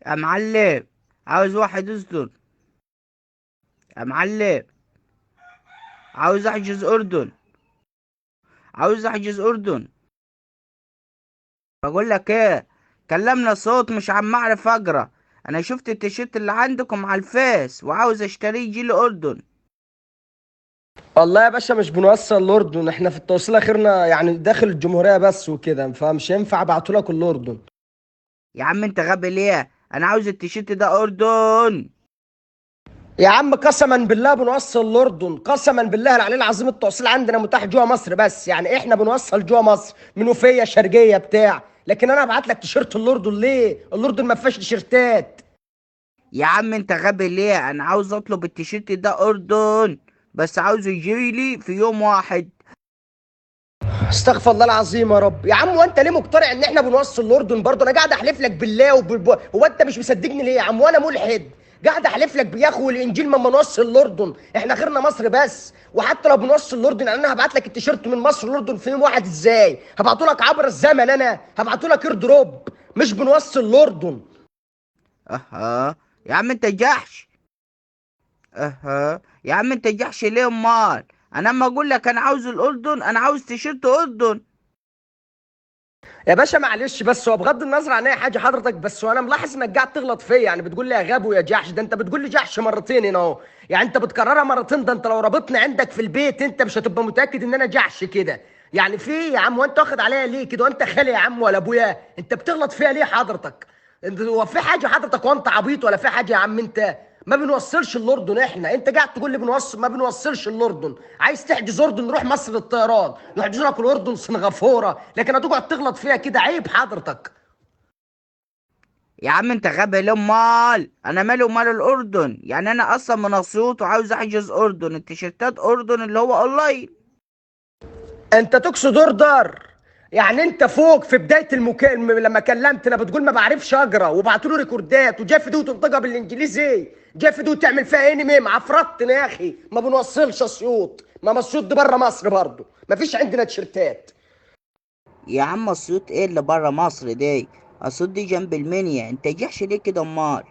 يا معلم، عاوز واحد يصدر. يا معلم، عاوز احجز اردن. عاوز احجز اردن. بقول لك ايه، كلمنا صوت مش عم اعرف اقرا. انا شفت التيشيرت اللي عندكم على الفيس وعاوز اشتريه يجي لي اردن. والله يا باشا مش بنوصل الأردن، احنا في التوصيل اخرنا يعني داخل الجمهورية بس وكده، فمش ينفع ابعتهولك الأردن. يا عم انت غبي ليه؟ انا عاوز التيشيرت ده اردن. يا عم قسما بالله بنوصل الأردن، قسما بالله العلي العظيم التوصيل عندنا متاح جوا مصر، بس يعني احنا بنوصل جوا مصر منوفية شرقية بتاع. لكن انا ابعت لك تيشيرت الأردن ليه؟ الأردن ما فيهاش تيشيرتات. يا عم انت غبي ليه؟ انا عاوز اطلب التيشيرت ده اردن، بس عاوزه يجي لي في يوم واحد. استغفر الله العظيم يا رب. يا عم وانت ليه مقتنع ان احنا بنوصل الاردن برضه؟ انا قاعد احلف لك بالله هو انت مش مصدقني ليه يا عم؟ وانا ملحد قاعد احلف لك بياخو والانجيل ما بنوصل الاردن. احنا غيرنا مصر بس، وحتى لو بنوصل الاردن يعني انا هبعت لك التيشيرت من مصر الاردن في يوم واحد ازاي؟ هبعته لك عبر الزمن، انا هبعته لك اير دروب. مش بنوصل الاردن. اها. يا عم انت جحش. اها يا عم انت جحش ليه امال؟ انا اما اقول لك انا عاوز الاردن، انا عاوز تيشيرت اردن. يا باشا معلش، بس هو بغض النظر عن اي حاجه حضرتك، بس وانا ملاحظ انك قاعد تغلط فيا، يعني بتقول لي يا غبي ويا جحش. ده انت بتقول لي جحش مرتين هنا اهو، يعني انت بتكررها مرتين. ده انت لو رابطني عندك في البيت انت مش هتبقى متاكد ان انا جحش كده. يعني في إيه يا عم؟ وانت واخد عليا ليه كده؟ وانت خالي يا عم ولا ابويا؟ انت بتغلط فيا ليه حضرتك؟ هو في حاجه حضرتك وانت عبيط ولا في حاجه يا عم انت؟ ما بنوصلش الاردن احنا. انت قاعد تقول لي بنوصل، ما بنوصلش الاردن. عايز تحجز اردن نروح مصر للطيران نحجز لك الاردن سنغافوره، لكن هتقعد تغلط فيها كده عيب حضرتك. يا عم انت غبي ليه امال؟ انا مالي ومال الاردن؟ يعني انا اصلا من اسيوط وعاوز احجز اردن، التيشيرتات اردن اللي هو اونلاين. انت تقصد اوردر؟ يعني انت فوق في بدايه المكالمه لما كلمتنا بتقول ما بعرفش اقرا وبعت له ريكوردات وجاف دي وتنطقها بالانجليزي؟ جاف دي وتعمل فيها انمي؟ عفرتنا يا اخي. ما بنوصلش اسيوط، ما اسيوط دي بره مصر برضه، ما فيش عندنا تيشيرتات. يا عم اسيوط ايه اللي برا مصر دي؟ اسيوط دي جنب المنيا، انت جحش ليه كده امال؟